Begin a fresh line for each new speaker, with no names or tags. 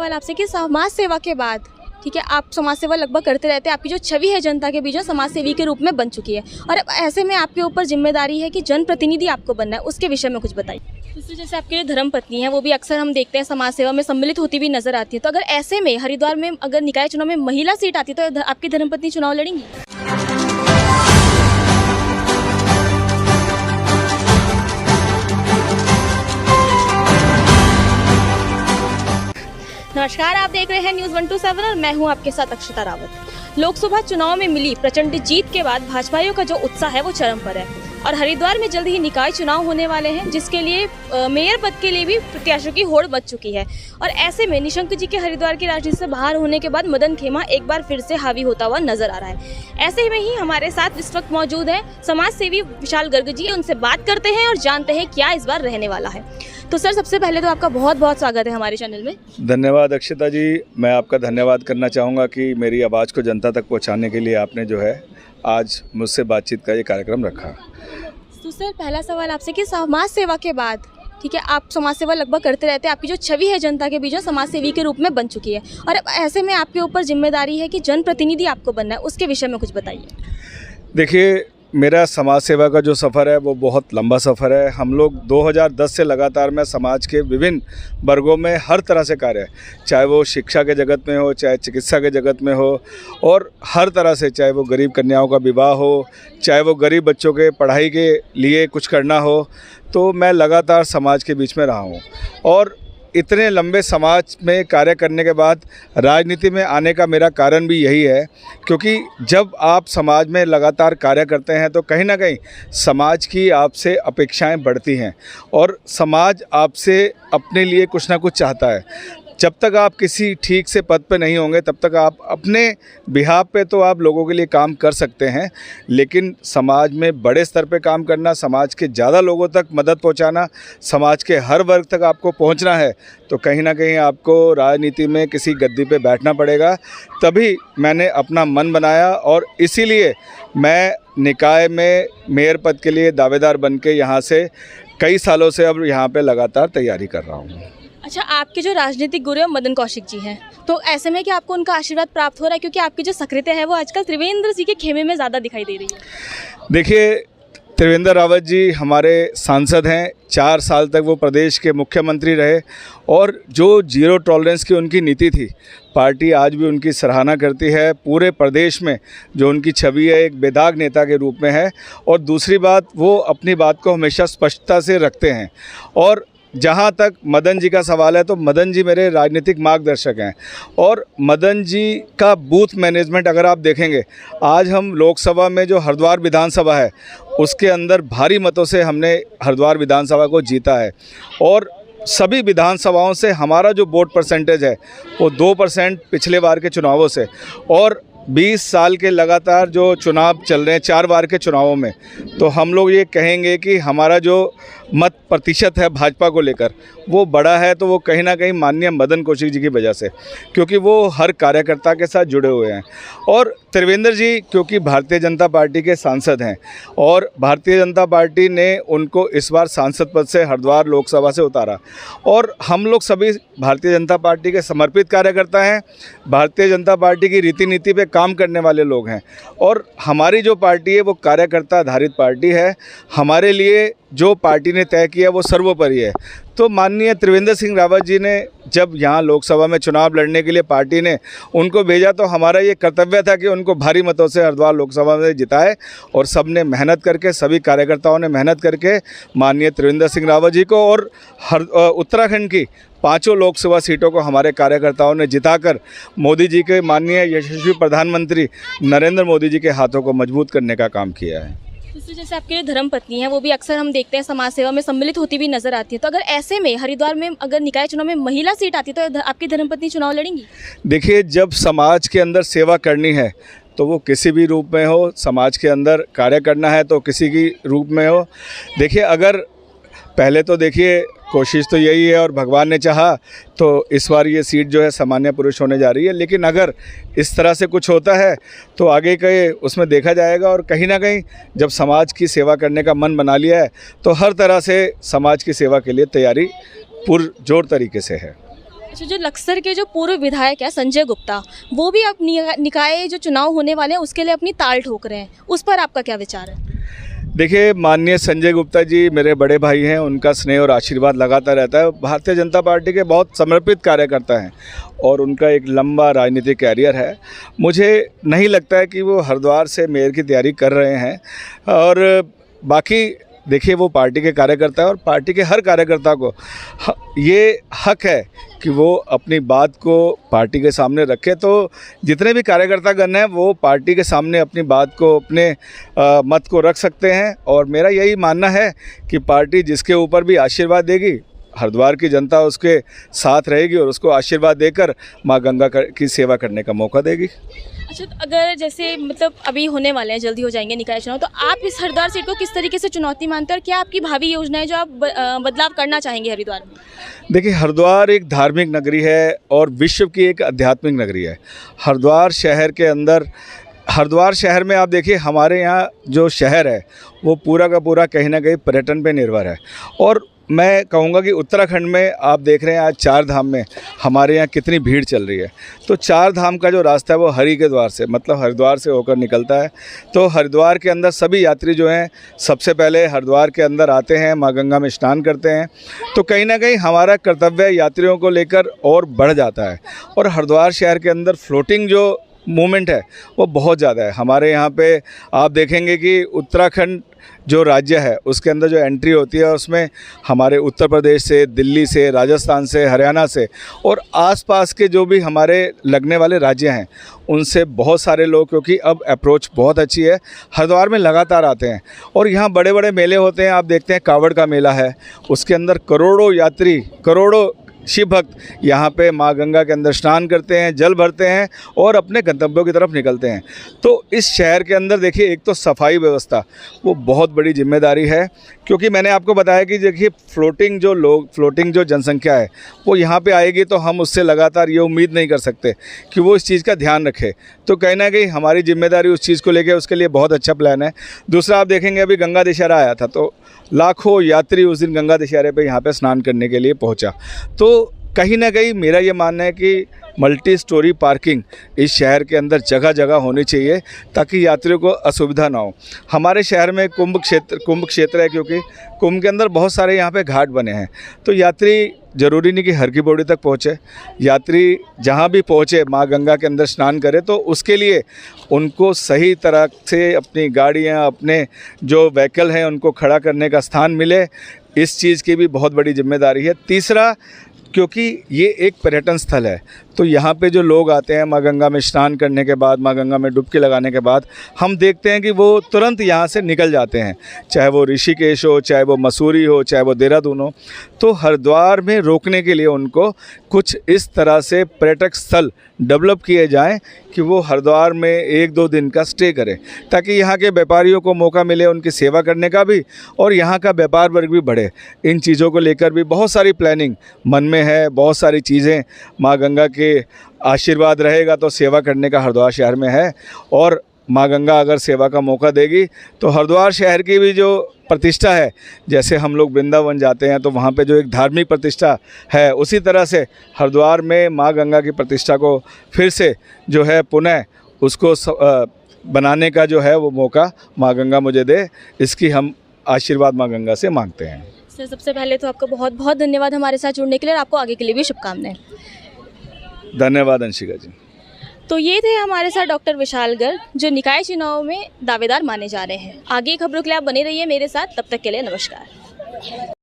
सवाल आपसे कि समाज सेवा के बाद, ठीक है, आप समाज सेवा लगभग करते रहते हैं, आपकी जो छवि है जनता के बीच में समाज सेवी के रूप में बन चुकी है, और अब ऐसे में आपके ऊपर जिम्मेदारी है कि जनप्रतिनिधि आपको बनना है, उसके विषय में कुछ बताइए। इससे जैसे आपके धर्म पत्नी है, वो भी अक्सर हम देखते हैं समाज सेवा में सम्मिलित होती हुई नजर आती है, तो अगर ऐसे में हरिद्वार में अगर निकाय चुनाव में महिला सीट आती है तो आपकी धर्मपत्नी चुनाव लड़ेंगी? नमस्कार, आप देख रहे हैं न्यूज़ 127 और मैं हूं आपके साथ अक्षता रावत। लोकसभा चुनाव में मिली प्रचंड जीत के बाद भाजपाइयों का जो उत्साह है वो चरम पर है, और हरिद्वार में जल्द ही निकाय चुनाव होने वाले हैं, जिसके लिए मेयर पद के लिए भी प्रत्याशियों की होड़ मच चुकी है। और ऐसे में निशंक जी के हरिद्वार की राजनीति से बाहर होने के बाद मदन खेमा एक बार फिर से हावी होता हुआ नजर आ रहा है। ऐसे में ही हमारे साथ इस वक्त मौजूद है समाज सेवी विशाल गर्ग जी, उनसे बात करते हैं और जानते हैं क्या इस बार रहने वाला है। तो सर, सबसे पहले तो आपका बहुत बहुत स्वागत है हमारे चैनल में।
धन्यवाद अक्षता जी, मैं आपका धन्यवाद करना चाहूँगा कि मेरी आवाज़ को जनता तक पहुँचाने के लिए आपने जो है आज मुझसे बातचीत का ये कार्यक्रम रखा।
तो सर, पहला सवाल आपसे कि समाज सेवा के बाद, ठीक है, आप समाज सेवा लगभग करते रहते हैं, आपकी जो छवि है जनता के बीच में समाज सेवी के रूप में बन चुकी है, और अब ऐसे में आपके ऊपर जिम्मेदारी है कि जनप्रतिनिधि आपको बनना है, उसके विषय में कुछ बताइए।
देखिए, मेरा समाज सेवा का जो सफ़र है वो बहुत लंबा सफ़र है। हम लोग 2010 से लगातार मैं समाज के विभिन्न वर्गों में हर तरह से कार्य, चाहे वो शिक्षा के जगत में हो, चाहे चिकित्सा के जगत में हो, और हर तरह से, चाहे वो गरीब कन्याओं का विवाह हो, चाहे वो गरीब बच्चों के पढ़ाई के लिए कुछ करना हो, तो मैं लगातार समाज के बीच में रहा हूँ। और इतने लंबे समाज में कार्य करने के बाद राजनीति में आने का मेरा कारण भी यही है, क्योंकि जब आप समाज में लगातार कार्य करते हैं तो कहीं ना कहीं समाज की आपसे अपेक्षाएं बढ़ती हैं, और समाज आपसे अपने लिए कुछ ना कुछ चाहता है। जब तक आप किसी ठीक से पद पे नहीं होंगे तब तक आप अपने बिहाफ पे तो आप लोगों के लिए काम कर सकते हैं, लेकिन समाज में बड़े स्तर पे काम करना, समाज के ज़्यादा लोगों तक मदद पहुंचाना, समाज के हर वर्ग तक आपको पहुंचना है, तो कहीं ना कहीं आपको राजनीति में किसी गद्दी पे बैठना पड़ेगा। तभी मैंने अपना मन बनाया, और इसीलिए मैं निकाय में मेयर पद के लिए दावेदार बन के यहाँ से कई सालों से अब यहाँ पर लगातार तैयारी कर रहा हूँ।
अच्छा, आपके जो राजनीतिक गुरु मदन कौशिक जी हैं, तो ऐसे में कि आपको उनका आशीर्वाद प्राप्त हो रहा है, क्योंकि आपकी जो सक्रियता है वो आजकल त्रिवेंद्र जी के खेमे में ज़्यादा दिखाई दे रही है।
देखिए, त्रिवेंद्र रावत जी हमारे सांसद हैं, 4 साल तक वो प्रदेश के मुख्यमंत्री रहे, और जो जीरो टॉलरेंस की उनकी नीति थी, पार्टी आज भी उनकी सराहना करती है। पूरे प्रदेश में जो उनकी छवि है एक बेदाग नेता के रूप में है, और दूसरी बात, वो अपनी बात को हमेशा स्पष्टता से रखते हैं। और जहाँ तक मदन जी का सवाल है, तो मदन जी मेरे राजनीतिक मार्गदर्शक हैं, और मदन जी का बूथ मैनेजमेंट अगर आप देखेंगे, आज हम लोकसभा में जो हरिद्वार विधानसभा है उसके अंदर भारी मतों से हमने हरिद्वार विधानसभा को जीता है, और सभी विधानसभाओं से हमारा जो वोट परसेंटेज है वो 2% पिछले बार के चुनावों से, और 20 साल के लगातार जो चुनाव चल रहे हैं 4 बार के चुनावों में, तो हम लोग ये कहेंगे कि हमारा जो मत प्रतिशत है भाजपा को लेकर वो बड़ा है, तो वो कहीं ना कहीं माननीय मदन कौशिक जी की वजह से, क्योंकि वो हर कार्यकर्ता के साथ जुड़े हुए हैं। और त्रिवेंद्र जी क्योंकि भारतीय जनता पार्टी के सांसद हैं, और भारतीय जनता पार्टी ने उनको इस बार सांसद पद से हरिद्वार लोकसभा से उतारा, और हम लोग सभी भारतीय जनता पार्टी के समर्पित कार्यकर्ता हैं, भारतीय जनता पार्टी की रीति नीति पे काम करने वाले लोग हैं, और हमारी जो पार्टी है वो कार्यकर्ता आधारित पार्टी है। हमारे लिए जो पार्टी ने तय किया वो सर्वोपरि है। तो माननीय त्रिवेंद्र सिंह रावत जी ने जब यहाँ लोकसभा में चुनाव लड़ने के लिए पार्टी ने उनको भेजा, तो हमारा ये कर्तव्य था कि उनको भारी मतों से हरिद्वार लोकसभा में जिताए, और सब ने मेहनत करके, सभी कार्यकर्ताओं ने मेहनत करके माननीय त्रिवेंद्र सिंह रावत जी को और उत्तराखंड की 5 लोकसभा सीटों को हमारे कार्यकर्ताओं ने जिताकर मोदी जी के, माननीय यशस्वी प्रधानमंत्री नरेंद्र मोदी जी के हाथों को मजबूत करने का काम किया है।
इससे जैसे आपके धर्म पत्नी है, वो भी अक्सर हम देखते हैं समाज सेवा में सम्मिलित होती भी नजर आती है, तो अगर ऐसे में हरिद्वार में अगर निकाय चुनाव में महिला सीट आती है तो आपकी धर्मपत्नी चुनाव लड़ेंगी?
देखिए, जब समाज के अंदर सेवा करनी है तो वो किसी भी रूप में हो, समाज के अंदर कार्य करना है तो किसी की रूप में हो। देखिए, अगर पहले तो देखिए कोशिश तो यही है, और भगवान ने चाहा तो इस बार ये सीट जो है सामान्य पुरुष होने जा रही है, लेकिन अगर इस तरह से कुछ होता है तो आगे के उसमें देखा जाएगा। और कहीं ना कहीं जब समाज की सेवा करने का मन बना लिया है तो हर तरह से समाज की सेवा के लिए तैयारी पुरजोर तरीके से है।
अच्छा, जो लक्सर के जो पूर्व विधायक है संजय गुप्ता, वो भी अब निकाय जो चुनाव होने वाले हैं उसके लिए अपनी ताल ठोक रहे हैं, उस पर आपका क्या विचार है?
देखिए, माननीय संजय गुप्ता जी मेरे बड़े भाई हैं, उनका स्नेह और आशीर्वाद लगाता रहता है। भारतीय जनता पार्टी के बहुत समर्पित कार्यकर्ता हैं और उनका एक लंबा राजनीतिक कैरियर है। मुझे नहीं लगता है कि वो हरिद्वार से मेयर की तैयारी कर रहे हैं। और बाकी देखिए, वो पार्टी के कार्यकर्ता है और पार्टी के हर कार्यकर्ता को ये हक है कि वो अपनी बात को पार्टी के सामने रखे। तो जितने भी कार्यकर्तागण हैं वो पार्टी के सामने अपनी बात को, अपने मत को रख सकते हैं। और मेरा यही मानना है कि पार्टी जिसके ऊपर भी आशीर्वाद देगी, हरिद्वार की जनता उसके साथ रहेगी और उसको आशीर्वाद देकर माँ गंगा की सेवा करने का मौका देगी।
अच्छा, अगर जैसे मतलब अभी होने वाले हैं, जल्दी हो जाएंगे निकाय चुनाव, तो आप इस हरिद्वार सीट को किस तरीके से चुनौती मानते हैं और क्या आपकी भावी योजना है जो आप बदलाव करना चाहेंगे हरिद्वार में?
देखिए, हरिद्वार एक धार्मिक नगरी है और विश्व की एक आध्यात्मिक नगरी है। हरिद्वार शहर में आप देखिए, हमारे यहाँ जो शहर है वो पूरा का पूरा कहीं ना कहीं पर्यटन पे निर्भर है। और मैं कहूँगा कि उत्तराखंड में आप देख रहे हैं आज 4 धाम में हमारे यहाँ कितनी भीड़ चल रही है। तो 4 धाम का जो रास्ता है वो हरि के द्वार से, मतलब हरिद्वार से होकर निकलता है। तो हरिद्वार के अंदर सभी यात्री जो हैं सबसे पहले हरिद्वार के अंदर आते हैं, माँ गंगा में स्नान करते हैं। तो कहीं ना कहीं हमारा कर्तव्य यात्रियों को लेकर और बढ़ जाता है। और हरिद्वार शहर के अंदर फ्लोटिंग जो मूवमेंट है वो बहुत ज़्यादा है। हमारे यहाँ पे आप देखेंगे कि उत्तराखंड जो राज्य है उसके अंदर जो एंट्री होती है उसमें हमारे उत्तर प्रदेश से, दिल्ली से, राजस्थान से, हरियाणा से और आसपास के जो भी हमारे लगने वाले राज्य हैं उनसे बहुत सारे लोग, क्योंकि अब अप्रोच बहुत अच्छी है, हरिद्वार में लगातार आते हैं। और यहाँ बड़े बड़े मेले होते हैं। आप देखते हैं कावड़ का मेला है, उसके अंदर करोड़ों यात्री, करोड़ों शिव भक्त यहाँ पे माँ गंगा के अंदर स्नान करते हैं, जल भरते हैं और अपने गंतव्यों की तरफ निकलते हैं। तो इस शहर के अंदर देखिए, एक तो सफाई व्यवस्था वो बहुत बड़ी जिम्मेदारी है, क्योंकि मैंने आपको बताया कि देखिए फ्लोटिंग जो जनसंख्या है वो यहाँ पे आएगी, तो हम उससे लगातार ये उम्मीद नहीं कर सकते कि वो इस चीज़ का ध्यान रखे। तो कहीं ना कहीं हमारी जिम्मेदारी उस चीज़ को लेकर, उसके लिए बहुत अच्छा प्लान है। दूसरा, आप देखेंगे अभी गंगा दशहरा आया था तो लाखों यात्री उस दिन गंगा दशहरे पे यहाँ पे स्नान करने के लिए पहुँचा। तो कहीं ना कहीं मेरा ये मानना है कि मल्टी स्टोरी पार्किंग इस शहर के अंदर जगह जगह होनी चाहिए ताकि यात्रियों को असुविधा ना हो। हमारे शहर में कुंभ क्षेत्र है, क्योंकि कुंभ के अंदर बहुत सारे यहाँ पे घाट बने हैं। तो यात्री ज़रूरी नहीं कि हर की पौड़ी तक पहुँचे, यात्री जहाँ भी पहुँचे माँ गंगा के अंदर स्नान करे, तो उसके लिए उनको सही तरह से अपनी गाड़ियाँ, अपने जो व्हीकल हैं उनको खड़ा करने का स्थान मिले, इस चीज़ की भी बहुत बड़ी जिम्मेदारी है। तीसरा, क्योंकि ये एक पर्यटन स्थल है, तो यहाँ पे जो लोग आते हैं माँ गंगा में स्नान करने के बाद, माँ गंगा में डुबकी लगाने के बाद, हम देखते हैं कि वो तुरंत यहाँ से निकल जाते हैं, चाहे वो ऋषिकेश हो, चाहे वो मसूरी हो, चाहे वो देहरादून हो। तो हरिद्वार में रोकने के लिए उनको कुछ इस तरह से पर्यटक स्थल डेवलप किए जाएं कि वो हरिद्वार में 1-2 दिन का स्टे करें, ताकि यहाँ के व्यापारियों को मौका मिले उनकी सेवा करने का भी और यहाँ का व्यापार वर्ग भी बढ़े। इन चीज़ों को लेकर भी बहुत सारी प्लानिंग मन में है, बहुत सारी चीज़ें माँ गंगा के आशीर्वाद रहेगा तो सेवा करने का हरिद्वार शहर में है। और माँ गंगा अगर सेवा का मौका देगी तो हरिद्वार शहर की भी जो प्रतिष्ठा है, जैसे हम लोग वृंदावन जाते हैं तो वहाँ पे जो एक धार्मिक प्रतिष्ठा है, उसी तरह से हरिद्वार में माँ गंगा की प्रतिष्ठा को फिर से जो है पुनः उसको बनाने का जो है वो मौका माँ गंगा मुझे दे, इसकी हम आशीर्वाद माँ गंगा से मांगते हैं।
सर, सबसे पहले तो आपका बहुत बहुत धन्यवाद हमारे साथ जुड़ने के लिए और आपको आगे के लिए भी शुभकामनाएं।
धन्यवाद अंशिका जी।
तो ये थे हमारे साथ डॉक्टर विशाल गर्ग, जो निकाय चुनाव में दावेदार माने जा रहे हैं। आगे खबरों के लिए आप बने रहिए मेरे साथ, तब तक के लिए नमस्कार।